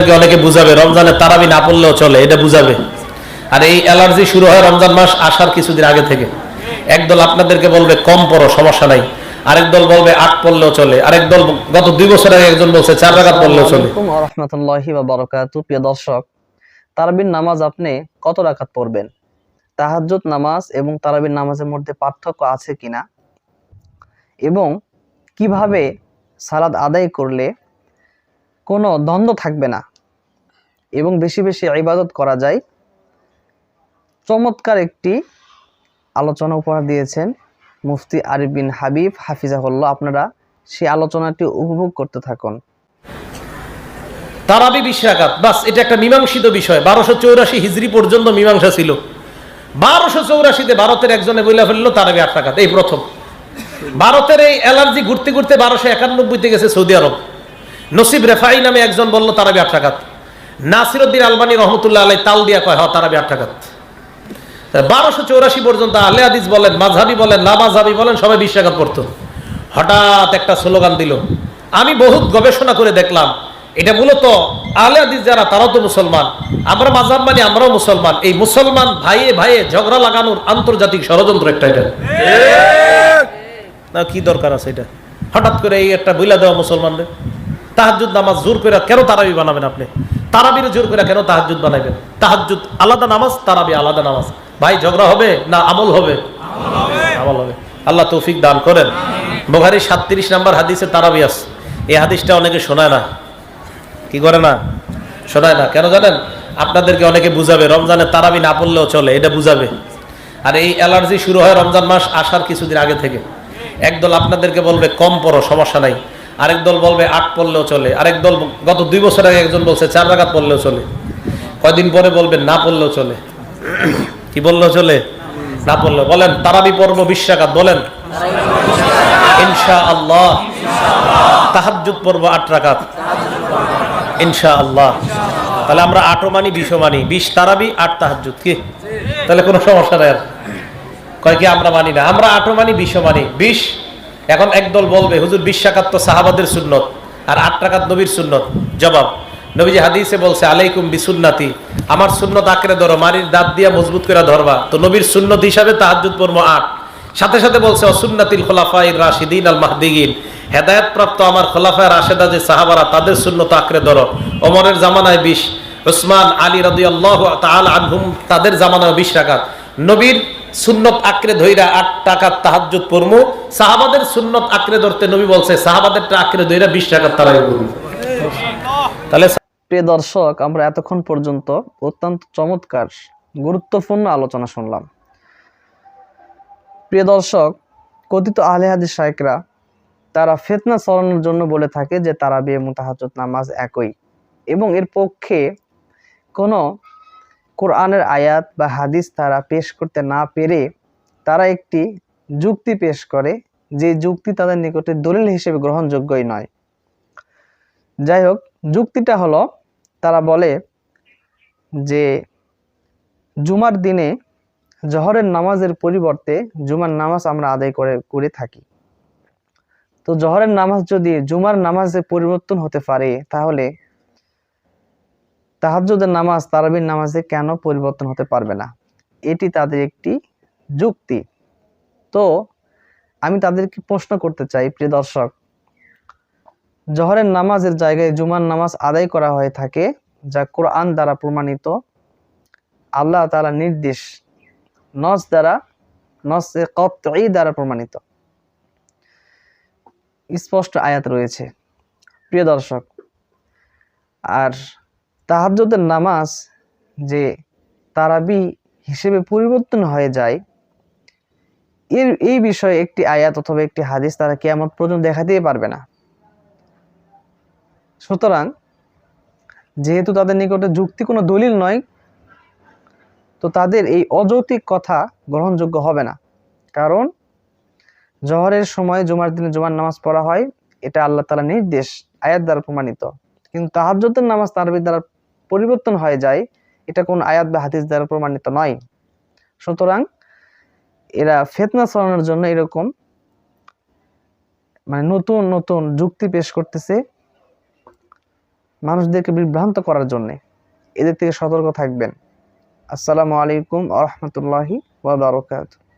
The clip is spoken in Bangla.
অনেকে বুঝাবে রমজানে তারাবি না পড়লেও চলে, এটা বুঝাবে। আর এই অ্যালার্জি শুরু হয় রমজান মাস আসার কিছুদিন আগে থেকে। একদল আপনাদেরকে বলবে কম পড়ো, সমস্যা নাই, আরেক দল বলবে ৮ পড়লেও চলে, আরেক দল গত ২ বছর আগে একজন বলছে ৪ রাকাত পড়লেও চলে। আসসালামু আলাইকুম ওয়া রাহমাতুল্লাহি ওয়া বারাকাতুহু। প্রিয় দর্শক, তারাবির নামাজ আপনি কত রাকাত পড়বেন? তাহাজ্জুদ নামাজ এবং তারাবির নামাজের মধ্যে পার্থক্য আছে কিনা, এবং কিভাবে সালাত আদায় করলে কোনো দ্বন্দ্ব থাকবে না এবং বেশি বেশি ইবাদত করা যায়, চমৎকার একটি আলোচনা উপহার দিয়েছেন মুফতি আরিফ বিন হাবিব হাফিজাহুল্লাহ। আপনারা সেই আলোচনাটি উপভোগ করতে থাকুন। তারাবি ২০ রাকাত, বাস এটা একটা মীমাংসিত বিষয়। ১২৮৪ হিজরি পর্যন্ত মীমাংসা ছিল। ১২৮৪-তে ভারতের একজনে বইলা ফেললো তারাবি ৮ রাকাত, এই প্রথম। ভারতের এই অ্যালার্জি ঘুরতে ঘুরতে ১২৯১তে গেছে সৌদি আরব। নসিব রেফাই নামে একজন বললো তারাবি ৮ রাকাত। নাসিরউদ্দিন আলবানী রহমতুল্লাহ আলাইহি তাল দিয়া কয় তারাবি ৮ রাকাত। ১২৮৪ পর্যন্ত আহলে হাদিস বলেন, মাযহাবি বলেন, না মাযহাবি বলেন, সবাই ২০ রাকাত পড়তো। হঠাৎ একটা স্লোগান দিল। আমি বহুত গবেষণা করে দেখলাম এটা মূলত আহলে হাদিস যারা, তারাও তো মুসলমান, আমরা মাযহাব মানি, আমরাও মুসলমান। এই মুসলমান ভাইয়ে ভাইয়ে ঝগড়া লাগানোর আন্তর্জাতিক ষড়যন্ত্র একটা। এটা না, কি দরকার আছে এটা হঠাৎ করে এই একটা বইলা দেওয়া মুসলমানদের? তাহাজ্জুদ নামাজ জোর করে কেন তারাবি বানাবেন আপনি? তারাবির জোর করে কেন তাহাজ্জুদ বানাবেন? তাহাজ্জুদ আলাদা নামাজ, তারাবি আলাদা নামাজ। ভাই ঝগড়া হবে না আমল হবে? আমল হবে। আল্লাহ তৌফিক দান করেন। বুখারী ৩৭ নম্বর হাদিসে তারাবি আছে। এই হাদিসটা অনেকে শোনায় না। কি করে না? শোনায় না কেন জানেন? আপনাদেরকে অনেকে বুঝাবে রমজানে তারাবি না পড়লেও চলে, এটা বুঝাবে। আর এই অ্যালার্জি শুরু হয় রমজান মাস আসার কিছুদিন আগে থেকে। একদল আপনাদেরকে বলবে কম পড়ো, সমস্যা নাই, আরেক দল বলবে ৮ পড়লেও চলে, আরেক দল গত ২ বছর আগে একজন বলছে ৪ রাকাত পড়লেও চলে, কয়দিন পরে বলবেন না পড়লেও চলে। কি বললেও চলে? না পড়লেও। বলেন তারাবি পড়ব ২০ রাকাত, বলেন ইনশাআল্লাহ। তাহাজ্জুদ পড়ব ৮ রাকাত ইনশাআল্লাহ। তাহলে আমরা ৮ও মানি, ২০ও মানি। ২০ তারাবি, ৮ তাহাজ্জুদ। কি তাহলে কোনো সমস্যা নাই? আর কয় কি আমরা মানি না? আমরা ৮ও মানি, ২০ও মানি। ২০ এখন একদল বলবে হুজুর ২০ রাকাত তো সাহাবাদের সুন্নত আর ৮ রাকাত নবীর সুন্নত। জবাব, নবীজি হাদিসে বলছে আলাইকুম বিসুন্নতি, আমার সুন্নত আঁকড়ে ধরো, মারির দাঁত দিয়া মজবুত করে ধরবা। তো নবীর সুন্নত হিসাবে তাহাজ্জুদ পড়ব ৮। সাথে সাথে বলছে অসুন্নাতিল খোলাফায়ে রাশিদিন আল মাহদিয়িন, হেদায়েত প্রাপ্ত আমার খোলাফায়ে রাশেদা যে সাহাবারা, তাদের সুন্নত আঁকড়ে ধরো। ওমরের জামানায় ২০, উসমান আলী রাদিয়াল্লাহু তাআলা আনহুম তাদের জামানায় ২০ রাকাত। নবীর সুন্নত আঁকড়ে ধইরা ৮ রাকাত তাহাজ্জুদ পড়মু। সাহাবাদের সুন্নত আঁকড়ে ধরতে নবী বলছে সাহাবাদেরটা আঁকড়ে ধইরা ২০ রাকাত তারাবি পড়মু। তাহলে প্রিয় দর্শক, আমরা এতক্ষণ পর্যন্ত অত্যন্ত চমৎকার গুরুত্বপূর্ণ আলোচনা শুনলাম। প্রিয় দর্শক, কথিত আহলে হাদিস শায়খরা তারা ফিতনা ছড়ানোর জন্য বলে থাকে যে তারাবি এবং তাহাজ্জুদ নামাজ একই, এবং এর পক্ষে কোনো কোরআনের আয়াত বা হাদিস তারা পেশ করতে না পেরে তারা একটি যুক্তি পেশ করে, যে যুক্তি তাদের নিকটে দলিল হিসেবে গ্রহণযোগ্যই নয়। যাই হোক, যুক্তিটা হলো, তারা বলে যে জুমার দিনে জোহরের নামাজের পরিবর্তে জুমার নামাজ আমরা আদায় করে থাকি। তো জোহরের নামাজ যদি জুমার নামাজে পরিবর্তন হতে পারে, তাহলে তাহাজ্জুদের নামাজ তারাবির নামাজে কেন পরিবর্তন হতে পারবে না? এটি তাদের একটি যুক্তি। তো আমি তাদেরকে প্রশ্ন করতে চাই, প্রিয় দর্শক, জোহরের নামাজের জায়গায় জুমার নামাজ আদায় করা হয়ে থাকে, যা কোরআন দ্বারা প্রমাণিত, আল্লাহ তাআলার নির্দেশ, নসে কতঈ দ্বারা প্রমাণিত, স্পষ্ট আয়াত রয়েছে। প্রিয় দর্শক, আর তাহাজ্জুদের নামাজ যে তারাবি হিসেবে পরিবর্তন হয়ে যায়, এই বিষয়ে একটি আয়াত অথবা একটি হাদিস তারা কিয়ামত পর্যন্ত দেখাতেই পারবে না। সুতরাং যেহেতু তাদের নিকটে যুক্তি কোনো দলিল নয়, তো তাদের এই অযৌক্তিক কথা গ্রহণযোগ্য হবে না। কারণ জোহরের সময় জুমার দিনে জুমার নামাজ পড়া হয়, এটা আল্লাহ তাআলার নির্দেশ, আয়াত দ্বারা প্রমাণিত। কিন্তু তাহাজ্জুদের নামাজ তারাবি দ্বারা পরিবর্তন হয়ে যায়, এটা কোন আয়াত বা হাদিস দ্বারা প্রমাণিত নয়। সুতরাং এরা ফিতনা ছড়ানোর জন্য এরকম নতুন নতুন যুক্তি পেশ করতেছে, মানুষদেরকে বিভ্রান্ত করার জন্যে। এদের থেকে সতর্ক থাকবেন। আসসালামু আলাইকুম ওয়া রাহমাতুল্লাহি ওয়া বারাকাতুহু।